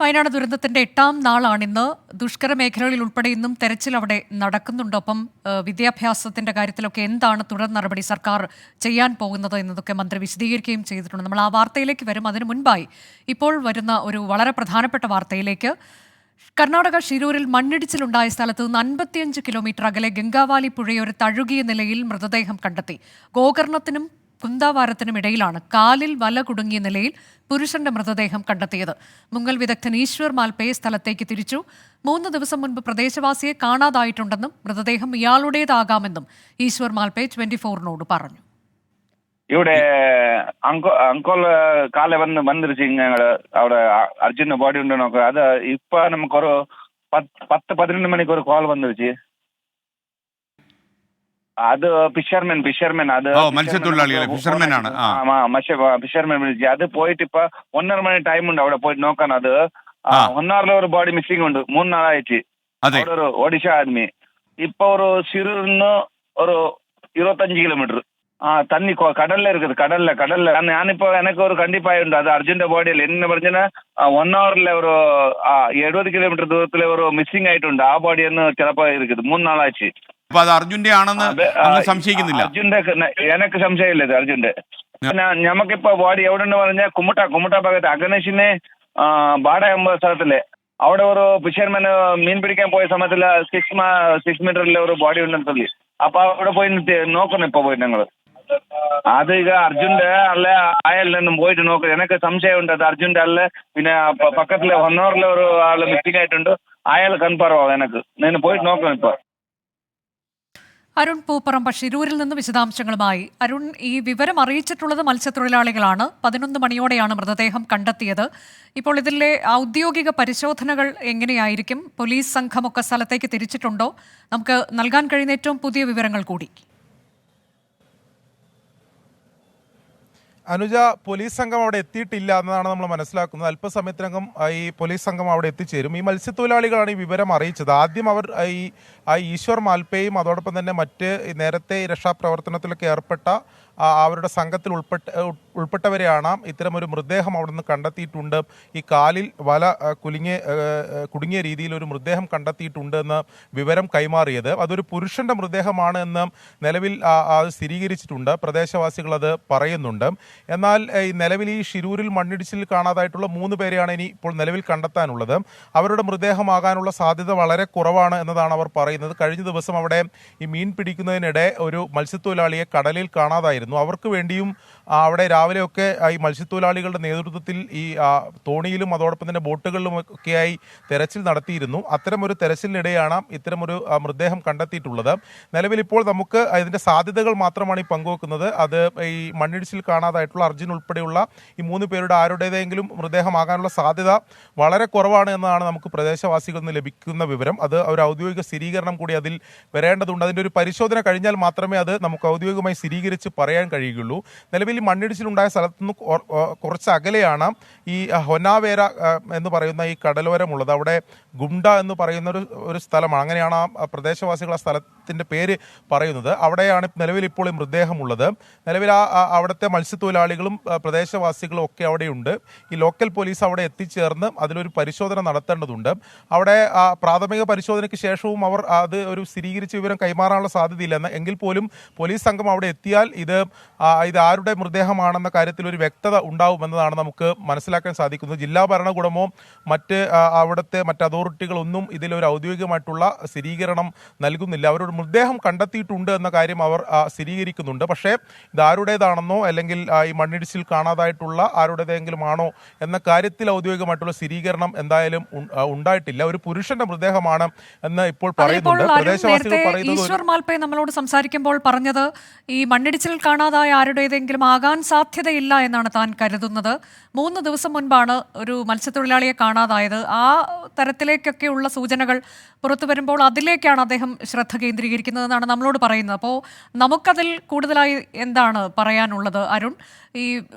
വയനാട് ദുരന്തത്തിന്റെ 8ാം നാളാണിന്ന്. ദുഷ്കര മേഖലകളിൽ ഉൾപ്പെടെ ഇന്നും തെരച്ചിൽ അവിടെ നടക്കുന്നുണ്ട്. ഒപ്പം വിദ്യാഭ്യാസത്തിന്റെ കാര്യത്തിലൊക്കെ എന്താണ് തുടർ നടപടി സർക്കാർ ചെയ്യാൻ പോകുന്നത് എന്നതൊക്കെ മന്ത്രി വിശദീകരിക്കുകയും ചെയ്തിട്ടുണ്ട്. നമ്മൾ ആ വാർത്തയിലേക്ക് വരും. അതിനു മുൻപായി ഇപ്പോൾ വരുന്ന ഒരു വളരെ പ്രധാനപ്പെട്ട വാർത്തയിലേക്ക്. കർണാടക ഷിരൂരിൽ മണ്ണിടിച്ചിലുണ്ടായ സ്ഥലത്ത് നിന്ന് 55 കിലോമീറ്റർ അകലെ ഗംഗാവാലി പുഴയൊരു തഴുകിയ നിലയിൽ മൃതദേഹം കണ്ടെത്തി. ഗോകർണത്തിനും കുന്താവാരത്തിനും ഇടയിലാണ് കാലിൽ വല കുടുങ്ങിയ നിലയിൽ പുരുഷന്റെ മൃതദേഹം കണ്ടെത്തിയത്. മുങ്ങൽ വിദഗ്ധൻ ഈശ്വർ മാൽപേ സ്ഥലത്തേക്ക് തിരിച്ചു. 3 ദിവസം മുൻപ് പ്രദേശവാസിയെ കാണാതായിട്ടുണ്ടെന്നും മൃതദേഹം ഇയാളുടേതാകാമെന്നും ഈശ്വർ മാൽപേ 24-നോട് പറഞ്ഞു. ഇവിടെ അങ്കോൾ കാല വന്നിരുച്ചു അവിടെ അർജുന ബോഡി ഉണ്ട് നോക്ക. അത് ഇപ്പൊ നമുക്കൊരു 10-11 മണിക്ക് ഒരു കോൾ വന്നിരുച്ചു. അത് ഫിഷർമാൻ അത് ഫിഷർമാൻ വിളിച്ചു. അത് പോയിട്ട് ഇപ്പൊ 1.5 മണി ടൈം ഉണ്ട് അവിടെ പോയിട്ട് നോക്കാൻ. അത് 1 hour ഒരു ബോഡി മിസ്സിംഗ് ഉണ്ട്. 3 നാളായിട്ട് അവിടെ ഒരു ഒഡീഷ ആദ്മി. ഇപ്പൊ ഒരു സിറൂരിന്ന് ഒരു 25 കിലോമീറ്റർ தண்ணி கடல்ல இருக்குது. கடல்ல ഞാനിപ്പോ എനിക്ക് ഒരു കണ്ടിപ്പായുണ്ട്. അത് അർജുന്റെ ബോഡിയിൽ എന്നെ പറഞ്ഞ 1 hourல ഒരു 70 കിലോമീറ്റർ ദൂരത്തിലെ ഒരു മിസ്സിംഗ് ആയിട്ടുണ്ട്. ആ ബോഡിയൊന്ന് ചിലപ്പോ இருக்குது. 3 നാളാச்சு. അപ്പൊ അത് അർജുന്റെ ആണെന്ന് സംശയിക്കുന്നില്ല? അർജുന്റെ എനിക്ക് സംശയമില്ല. ഇത് അർജുന്റെ. ഞമ്മക്കിപ്പോ ബോഡി എവിടെ പറഞ്ഞാൽ കുമുട്ട ഭാഗത്ത് അഗനേഷിനെ ബാട എന്ന സ്ഥലത്തില് അവിടെ ഒരു ഫിഷർമാൻ മീൻ പിടിക്കാൻ പോയ സമയത്തില് 6 മീറ്ററിലെ ഒരു ബോഡി ഉണ്ടെന്ന് சொல்லி അപ്പൊ അവിടെ പോയി നോക്കണം. ഇപ്പൊ പോയി ഞങ്ങള് അത് ಈಗ അർജുന്റെ അല്ലെ അയാളിൽ പോയിട്ട് നോക്കുക. എനിക്ക് സംശയമുണ്ട് അത് അർജുന്റെ അല്ലെ. പിന്നെ പക്കത്തിലെ 1 hourல ഒരു ആള് മിസ്സിംഗ് ആയിട്ടുണ്ട്. അയാൾ കൺഫർം ആവും. എനിക്ക് ഞാൻ പോയിട്ട് നോക്കണം ഇപ്പൊ. അരുൺ പൂപ്പറമ്പ ഷിരൂരിൽ നിന്ന് വിശദാംശങ്ങളുമായി. അരുൺ, ഈ വിവരം അറിയിച്ചിട്ടുള്ളത് മത്സ്യത്തൊഴിലാളികളാണ്. 11 മണിയോടെയാണ് മൃതദേഹം കണ്ടെത്തിയത്. ഇപ്പോൾ ഇതിലെ ഔദ്യോഗിക പരിശോധനകൾ എങ്ങനെയായിരിക്കും? പോലീസ് സംഘമൊക്കെ സ്ഥലത്തേക്ക് തിരിച്ചിട്ടുണ്ടോ? നമുക്ക് നൽകാൻ കഴിയുന്ന ഏറ്റവും പുതിയ വിവരങ്ങൾ കൂടി. അനുജ, പോലീസ് സംഘം അവിടെ എത്തിയിട്ടില്ല എന്നതാണ് നമ്മൾ മനസ്സിലാക്കുന്നത്. അല്പസമയത്തിനകം ഈ പോലീസ് സംഘം അവിടെ എത്തിച്ചേരും. ഈ മത്സ്യത്തൊഴിലാളികളാണ് ഈ വിവരം അറിയിച്ചത്. ആദ്യം അവർ ഈശ്വർ മാൽപേയും അതോടൊപ്പം തന്നെ മറ്റ് നേരത്തെ രക്ഷാപ്രവർത്തനത്തിലൊക്കെ ഏർപ്പെട്ട അവരുടെ സംഘത്തിൽ ഉൾപ്പെട്ടവരെയാണ് ഇത്തരമൊരു മൃതദേഹം അവിടെ നിന്ന് കണ്ടെത്തിയിട്ടുണ്ട്. ഈ കാലിൽ വല കുടുങ്ങിയ രീതിയിൽ ഒരു മൃതദേഹം കണ്ടെത്തിയിട്ടുണ്ട് എന്ന് വിവരം കൈമാറിയത്. അതൊരു പുരുഷന്റെ മൃതദേഹമാണ് എന്ന് നിലവിൽ അത് സ്ഥിരീകരിച്ചിട്ടുണ്ട്. പ്രദേശവാസികൾ അത് പറയുന്നുണ്ട്. എന്നാൽ ഈ നിലവിൽ ഈ ഷിരൂരിൽ മണ്ണിടിച്ചിൽ കാണാതായിട്ടുള്ള 3 പേരെയാണ് ഇനി ഇപ്പോൾ നിലവിൽ കണ്ടെത്താനുള്ളത്. അവരുടെ മൃതദേഹമാകാനുള്ള സാധ്യത വളരെ കുറവാണ് എന്നതാണ് അവർ പറയുന്നത്. കഴിഞ്ഞ ദിവസം അവിടെ ഈ മീൻ പിടിക്കുന്നതിനിടെ ഒരു മത്സ്യത്തൊഴിലാളിയെ കടലിൽ കാണാതായിരുന്നു. അവർക്ക് വേണ്ടിയും അവിടെ രാവിലെയൊക്കെ ഈ മത്സ്യത്തൊഴിലാളികളുടെ നേതൃത്വത്തിൽ ഈ തോണിയിലും അതോടൊപ്പം തന്നെ ബോട്ടുകളിലും ഒക്കെയായി തെരച്ചിൽ നടത്തിയിരുന്നു. അത്തരമൊരു തെരച്ചിലിനിടെയാണ് ഇത്തരമൊരു മൃതദേഹം കണ്ടെത്തിയിട്ടുള്ളത്. നിലവിൽ ഇപ്പോൾ നമുക്ക് അതിൻ്റെ സാധ്യതകൾ മാത്രമാണ് ഈ പങ്കുവെക്കുന്നത്. അത് ഈ മണ്ണിടിച്ചിൽ കാണാതായിട്ടുള്ള അർജുൻ ഉൾപ്പെടെയുള്ള ഈ 3 പേരുടെ ആരുടേതെങ്കിലും മൃതദേഹമാകാനുള്ള സാധ്യത വളരെ കുറവാണ് എന്നതാണ് നമുക്ക് പ്രദേശവാസികളിൽ നിന്ന് ലഭിക്കുന്ന വിവരം. അത് ഒരു ഔദ്യോഗിക സ്ഥിരീകരണം കൂടി അതിൽ വരേണ്ടതുണ്ട്. അതിൻ്റെ ഒരു പരിശോധന കഴിഞ്ഞാൽ മാത്രമേ അത് നമുക്ക് ഔദ്യോഗികമായി സ്ഥിരീകരിച്ച് പറയാൻ കഴിയുകയുള്ളൂ. നിലവിൽ ഈ മണ്ണിടിച്ചിലുണ്ടായ സ്ഥലത്തു നിന്ന് കുറച്ച് അകലെയാണ് ഈ ഹൊനാവേര എന്ന് പറയുന്ന ഈ കടലോരമുള്ളത്. അവിടെ ഗുണ്ട എന്ന് പറയുന്ന ഒരു സ്ഥലമാണ്. അങ്ങനെയാണ് ആ പ്രദേശവാസികൾ ആ സ്ഥലത്തിൻ്റെ പേര് പറയുന്നത്. അവിടെയാണ് നിലവിൽ ഇപ്പോൾ ഈ മൃതദേഹമുള്ളത്. നിലവിൽ അവിടുത്തെ മത്സ്യത്തൊഴിലാളികളും പ്രദേശവാസികളും ഒക്കെ അവിടെയുണ്ട്. ഈ ലോക്കൽ പോലീസ് അവിടെ എത്തിച്ചേർന്ന് അതിലൊരു പരിശോധന നടത്തേണ്ടതുണ്ട്. അവിടെ പ്രാഥമിക പരിശോധനയ്ക്ക് ശേഷവും അവർ അത് ഒരു സ്ഥിരീകരിച്ച വിവരം കൈമാറാനുള്ള സാധ്യതയില്ല. എങ്കിൽ പോലും പോലീസ് സംഘം അവിടെ എത്തിയാൽ ഇത് ആരുടെ മൃതദേഹമാണെന്ന കാര്യത്തിൽ ഒരു വ്യക്തത ഉണ്ടാവുമെന്നതാണ് നമുക്ക് മനസ്സിലാക്കാൻ സാധിക്കുന്നത്. ജില്ലാ ഭരണകൂടമോ മറ്റ് അവിടുത്തെ മറ്റ് അതോറിറ്റികളൊന്നും ഇതിലൊരു ഔദ്യോഗികമായിട്ടുള്ള സ്ഥിരീകരണം നൽകുന്നില്ല. അവരുടെ മൃതദേഹം കണ്ടെത്തിയിട്ടുണ്ട് എന്ന കാര്യം അവർ സ്ഥിരീകരിക്കുന്നുണ്ട്. പക്ഷേ ഇത് ആരുടേതാണെന്നോ അല്ലെങ്കിൽ ഈ മണ്ണിടിച്ചിൽ കാണാതായിട്ടുള്ള ആരുടേതെങ്കിലും ആണോ എന്ന കാര്യത്തിൽ ഔദ്യോഗികമായിട്ടുള്ള സ്ഥിരീകരണം എന്തായാലും ഉണ്ടായിട്ടില്ല. ഒരു പുരുഷന്റെ മൃതദേഹമാണ് എന്ന് ഇപ്പോൾ പറയുന്നുണ്ട്. പ്രദേശവാസികൾ പറയുന്നത് ഈശ്വർ മാൽപേ നമ്മളോട് സംസാരിക്കുമ്പോൾ പറഞ്ഞത് ഈ മണ്ണിടിച്ചിൽ കാണാതായ ആരുടേതെങ്കിലും ആകാൻ സാധ്യതയില്ല എന്നാണ് താൻ കരുതുന്നത്. 3 ദിവസം മുൻപാണ് ഒരു മത്സ്യത്തൊഴിലാളിയെ കാണാതായത്. ആ തരത്തിലേക്കൊക്കെയുള്ള സൂചനകൾ പുറത്തു വരുമ്പോൾ അതിലേക്കാണ് അദ്ദേഹം ശ്രദ്ധ കേന്ദ്രീകരിക്കുന്നതെന്നാണ് നമ്മളോട് പറയുന്നത്. അപ്പോൾ നമുക്കതിൽ കൂടുതലായി എന്താണ് പറയാനുള്ളത് അരുൺ? ഈ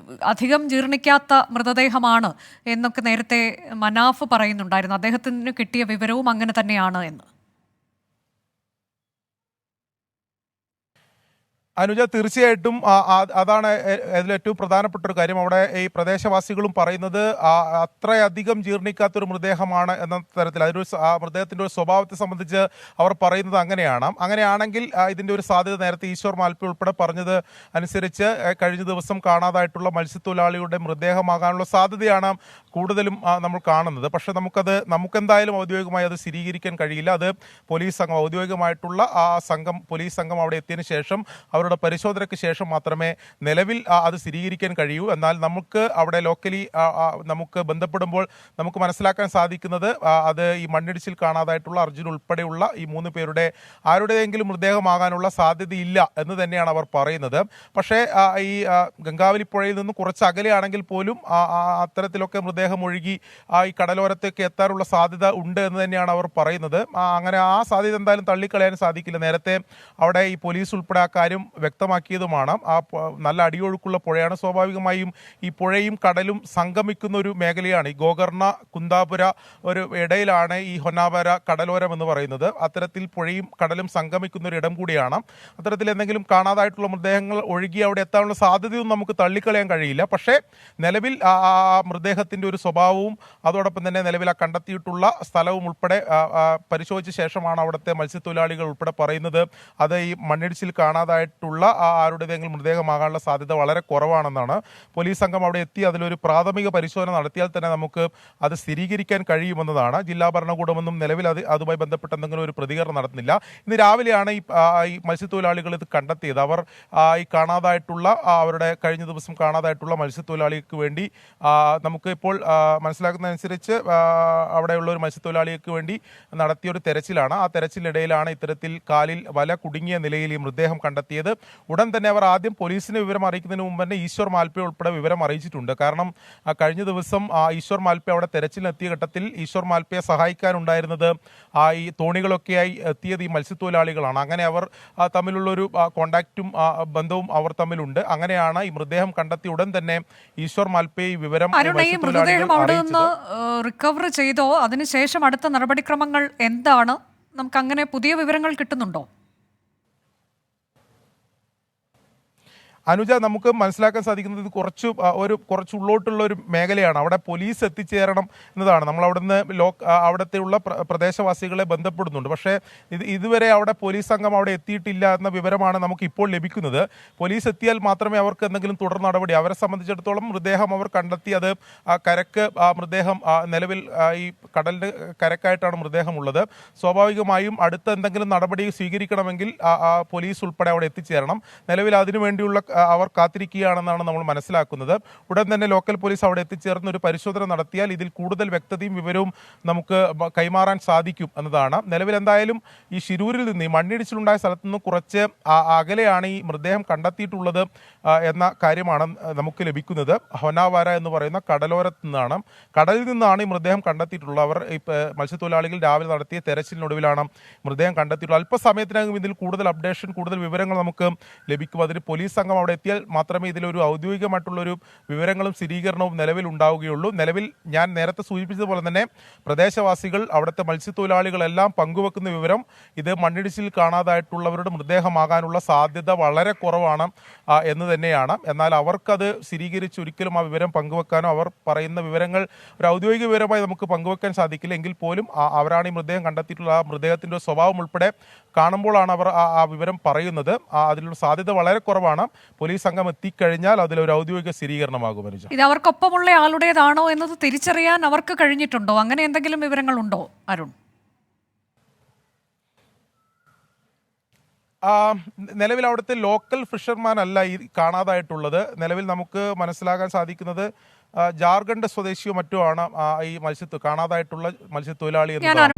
അധികം ജീർണിക്കാത്ത മൃതദേഹമാണ് എന്നൊക്കെ നേരത്തെ മനാഫ് പറയുന്നുണ്ടായിരുന്നു. അദ്ദേഹത്തിന് കിട്ടിയ വിവരവും അങ്ങനെ തന്നെയാണ് എന്ന്. അനുജ, തീർച്ചയായിട്ടും അതാണ് അതിലേറ്റവും പ്രധാനപ്പെട്ട ഒരു കാര്യം. അവിടെ ഈ പ്രദേശവാസികളും പറയുന്നത് അത്രയധികം ജീർണിക്കാത്തൊരു മൃതദേഹമാണ് എന്ന തരത്തിൽ ആ മൃതദേഹത്തിന്റെ ഒരു സ്വഭാവത്തെ സംബന്ധിച്ച് അവർ പറയുന്നത് അങ്ങനെയാണ്. അങ്ങനെയാണെങ്കിൽ ഇതിന്റെ ഒരു സാധ്യത നേരത്തെ ഈശ്വർ മാൽപ്പെ ഉൾപ്പെടെ പറഞ്ഞത് അനുസരിച്ച് കഴിഞ്ഞ ദിവസം കാണാതായിട്ടുള്ള മത്സ്യത്തൊഴിലാളിയുടെ മൃതദേഹമാകാനുള്ള സാധ്യതയാണ് കൂടുതലും നമ്മൾ കാണുന്നത്. പക്ഷെ നമുക്കെന്തായാലും ഔദ്യോഗികമായി അത് സ്ഥിരീകരിക്കാൻ കഴിയില്ല. അത് പോലീസ് സംഘം, ഔദ്യോഗികമായിട്ടുള്ള പോലീസ് സംഘം അവിടെ എത്തിയതിനു ശേഷം അവരുടെ പരിശോധനയ്ക്ക് ശേഷം മാത്രമേ നിലവിൽ അത് സ്ഥിരീകരിക്കാൻ കഴിയൂ. എന്നാൽ നമുക്ക് അവിടെ ലോക്കലി നമുക്ക് ബന്ധപ്പെടുമ്പോൾ നമുക്ക് മനസ്സിലാക്കാൻ സാധിക്കുന്നത് അത് ഈ മണ്ണിടിച്ചിൽ കാണാതായിട്ടുള്ള അർജുൻ ഉൾപ്പെടെയുള്ള ഈ 3 പേരുടെ ആരുടെയെങ്കിലും മൃതദേഹമാകാനുള്ള സാധ്യതയില്ല എന്ന് തന്നെയാണ് അവർ പറയുന്നത്. പക്ഷേ ഈ ഗംഗാവലി പുഴയിൽ നിന്ന് കുറച്ച് അകലെയാണെങ്കിൽ പോലും അത്തരത്തിലൊക്കെ മൃതദേഹം ഒഴുകി ഈ കടലോരത്തേക്ക് എത്താനുള്ള സാധ്യത ഉണ്ട് എന്ന് തന്നെയാണ് അവർ പറയുന്നത്. അങ്ങനെ ആ സാധ്യത എന്തായാലും തള്ളിക്കളയാൻ സാധിക്കില്ല. നേരത്തെ അവിടെ ഈ പോലീസ് ഉൾപ്പെടെ ആ കാര്യം വ്യക്തമാക്കിയതുമാണ്. നല്ല അടിയൊഴുക്കുള്ള പുഴയാണ്. സ്വാഭാവികമായും ഈ പുഴയും കടലും സംഗമിക്കുന്ന ഒരു മേഖലയാണ്. ഈ ഗോകർണ കുന്താപുര ഒരു ഇടയിലാണ് ഈ ഹൊന്നാവര കടലോരം എന്ന് പറയുന്നത്. അത്തരത്തിൽ പുഴയും കടലും സംഗമിക്കുന്ന ഒരു ഇടം കൂടിയാണ്. അത്തരത്തിൽ എന്തെങ്കിലും കാണാതായിട്ടുള്ള മൃതദേഹങ്ങൾ ഒഴുകി അവിടെ എത്താനുള്ള സാധ്യതയൊന്നും നമുക്ക് തള്ളിക്കളയാൻ കഴിയില്ല. പക്ഷേ നിലവിൽ ആ മൃതദേഹത്തിന്റെ ഒരു സ്വഭാവവും അതോടൊപ്പം തന്നെ നിലവിൽ ആ കണ്ടെത്തിയിട്ടുള്ള സ്ഥലവും ഉൾപ്പെടെ പരിശോധിച്ച ശേഷമാണ് അവിടുത്തെ മത്സ്യത്തൊഴിലാളികൾ ഉൾപ്പെടെ പറയുന്നത് അത് ഈ മണ്ണിടിച്ചിൽ കാണാതായിട്ടുള്ള ആരുടേതെങ്കിലും മൃതദേഹമാകാനുള്ള സാധ്യത വളരെ കുറവാണെന്നാണ്. പോലീസ് സംഘം അവിടെ എത്തി അതിലൊരു പ്രാഥമിക പരിശോധന നടത്തിയാൽ തന്നെ നമുക്ക് അത് സ്ഥിരീകരിക്കാൻ കഴിയുമെന്നതാണ്. ജില്ലാ ഭരണകൂടമൊന്നും നിലവിൽ അതുമായി ബന്ധപ്പെട്ട് എന്തെങ്കിലും ഒരു പ്രതികരണം നടത്തുന്നില്ല. ഇന്ന് രാവിലെയാണ് ഈ മത്സ്യത്തൊഴിലാളികൾ ഇത് കണ്ടെത്തിയത്. അവർ ഈ കാണാതായിട്ടുള്ള അവരുടെ കഴിഞ്ഞ ദിവസം കാണാതായിട്ടുള്ള മത്സ്യത്തൊഴിലാളിക്ക് വേണ്ടി നമുക്ക് ഇപ്പോൾ മനസ്സിലാക്കുന്നതനുസരിച്ച് അവിടെയുള്ള ഒരു മത്സ്യത്തൊഴിലാളിക്ക് വേണ്ടി നടത്തിയൊരു തെരച്ചിലാണ്. ആ തെരച്ചിലിടയിലാണ് ഇത്തരത്തിൽ കാലിൽ വല കുടുങ്ങിയ നിലയിൽ ഈ മൃതദേഹം കണ്ടെത്തിയത്. ഉടൻ തന്നെ അവർ ആദ്യം പോലീസിനെ വിവരം അറിയിക്കുന്നതിന് മുമ്പ് തന്നെ ഈശ്വർ മാൽപ്പെ ഉൾപ്പെടെ വിവരം അറിയിച്ചിട്ടുണ്ട്. കാരണം കഴിഞ്ഞ ദിവസം ഈശ്വർ മാൽപ്പെ അവിടെ തെരച്ചിലിനെത്തിയ ഘട്ടത്തിൽ ഈശ്വർ മാൽപ്പയെ സഹായിക്കാനുണ്ടായിരുന്നത് ഈ തോണികളൊക്കെയായി എത്തിയത് ഈ മത്സ്യത്തൊഴിലാളികളാണ്. അങ്ങനെ അവർ തമ്മിലുള്ളൊരു കോണ്ടാക്റ്റും ബന്ധവും അവർ തമ്മിലുണ്ട്. അങ്ങനെയാണ് ഈ മൃതദേഹം കണ്ടെത്തിയ ഉടൻ തന്നെ ഈശ്വർ മാൽപ്പെ ഈ വിവരം അവിടെ നിന്ന് റിക്കവർ ചെയ്തോ അതിനുശേഷം അടുത്ത നടപടിക്രമങ്ങൾ എന്താണ്? നമുക്ക് അങ്ങനെ പുതിയ വിവരങ്ങൾ കിട്ടുന്നുണ്ടോ? അനുജ, നമുക്ക് മനസ്സിലാക്കാൻ സാധിക്കുന്നത് ഇത് കുറച്ച് ഉള്ളോട്ടുള്ള ഒരു മേഖലയാണ്. അവിടെ പോലീസ് എത്തിച്ചേരണം എന്നതാണ്. നമ്മൾ അവിടുന്ന് അവിടത്തെയുള്ള പ്രദേശവാസികളെ ബന്ധപ്പെടുന്നുണ്ട്. പക്ഷേ ഇതുവരെ അവിടെ പോലീസ് സംഘം അവിടെ എത്തിയിട്ടില്ല എന്ന വിവരമാണ് നമുക്ക് ഇപ്പോൾ ലഭിക്കുന്നത്. പോലീസ് എത്തിയാൽ മാത്രമേ അവർക്ക് എന്തെങ്കിലും തുടർ നടപടി, അവരെ സംബന്ധിച്ചിടത്തോളം മൃതദേഹം അവർ കണ്ടെത്തി അത് കരക്ക് മൃതദേഹം നിലവിൽ ഈ കടലിൻ്റെ കരക്കായിട്ടാണ് മൃതദേഹം ഉള്ളത്. സ്വാഭാവികമായും അടുത്ത എന്തെങ്കിലും നടപടി സ്വീകരിക്കണമെങ്കിൽ പോലീസ് ഉൾപ്പെടെ അവിടെ എത്തിച്ചേരണം. നിലവിൽ അതിനുവേണ്ടിയുള്ള അവർ കാത്തിരിക്കുകയാണെന്നാണ് നമ്മൾ മനസ്സിലാക്കുന്നത്. ഉടൻ തന്നെ ലോക്കൽ പോലീസ് അവിടെ എത്തിച്ചേർന്ന് ഒരു പരിശോധന നടത്തിയാൽ ഇതിൽ കൂടുതൽ വ്യക്തതയും വിവരവും നമുക്ക് കൈമാറാൻ സാധിക്കും എന്നതാണ്. നിലവിൽ എന്തായാലും ഈ ശിരൂരിൽ നിന്ന്, ഈ മണ്ണിടിച്ചിലുണ്ടായ സ്ഥലത്ത് നിന്ന് കുറച്ച് അകലെയാണ് ഈ മൃതദേഹം കണ്ടെത്തിയിട്ടുള്ളത് എന്ന കാര്യമാണ് നമുക്ക് ലഭിക്കുന്നത്. ഹൊന്നാവാര എന്ന് പറയുന്ന കടലോരത്ത് നിന്നാണ്, കടലിൽ നിന്നാണ് ഈ മൃതദേഹം കണ്ടെത്തിയിട്ടുള്ളത്. അവർ മത്സ്യത്തൊഴിലാളികൾ രാവിലെ നടത്തിയ തെരച്ചിലിനൊടുവിലാണ് മൃതദേഹം കണ്ടെത്തിയിട്ടുള്ളത്. അല്പസമയത്തിനകം ഇതിൽ കൂടുതൽ അപ്ഡേഷൻ, കൂടുതൽ വിവരങ്ങൾ നമുക്ക് ലഭിക്കും. അതിന് പോലീസ് സംഘം അവിടെ എത്തിയാൽ മാത്രമേ ഇതിലൊരു ഔദ്യോഗികമായിട്ടുള്ളൊരു വിവരങ്ങളും സ്ഥിരീകരണവും നിലവിൽ ഉണ്ടാവുകയുള്ളൂ. നിലവിൽ ഞാൻ നേരത്തെ സൂചിപ്പിച്ചതുപോലെ തന്നെ പ്രദേശവാസികൾ, അവിടുത്തെ മത്സ്യത്തൊഴിലാളികളെല്ലാം പങ്കുവെക്കുന്ന വിവരം ഇത് മണ്ണിടിച്ചിൽ കാണാതായിട്ടുള്ളവരുടെ മൃതദേഹമാകാനുള്ള സാധ്യത വളരെ കുറവാണ് എന്ന് തന്നെയാണ്. എന്നാൽ അവർക്കത് സ്ഥിരീകരിച്ച് ഒരിക്കലും ആ വിവരം പങ്കുവെക്കാനോ അവർ പറയുന്ന വിവരങ്ങൾ ഒരു ഔദ്യോഗിക വിവരമായി നമുക്ക് പങ്കുവെക്കാൻ സാധിക്കില്ല. എങ്കിൽ പോലും അവരാണ് ഈ മൃതദേഹം കണ്ടെത്തിയിട്ടുള്ള ആ മൃതദേഹത്തിൻ്റെ സ്വഭാവം ഉൾപ്പെടെ കാണുമ്പോഴാണ് അവർ ആ വിവരം പറയുന്നത്. അതിലുള്ള സാധ്യത വളരെ കുറവാണ്. പോലീസ് സംഘം എത്തിക്കഴിഞ്ഞാൽ അതിലൊരു ഔദ്യോഗിക സ്ഥിരീകരണമാകും. ഇത് അവർക്കൊപ്പമുള്ള ആളുടേതാണോ എന്നത് തിരിച്ചറിയാൻ അവർക്ക് കഴിഞ്ഞിട്ടുണ്ടോ? അങ്ങനെ എന്തെങ്കിലും വിവരങ്ങളുണ്ടോ അരുൺ? നിലവിൽ അവിടുത്തെ ലോക്കൽ ഫിഷർമാൻ അല്ല ഈ കാണാതായിട്ടുള്ളത്. നിലവിൽ നമുക്ക് മനസ്സിലാക്കാൻ സാധിക്കുന്നത് ജാർഖണ്ഡ് സ്വദേശിയോ മറ്റോ ആണ് ഈ കാണാതായിട്ടുള്ള മത്സ്യത്തൊഴിലാളി എന്ന്.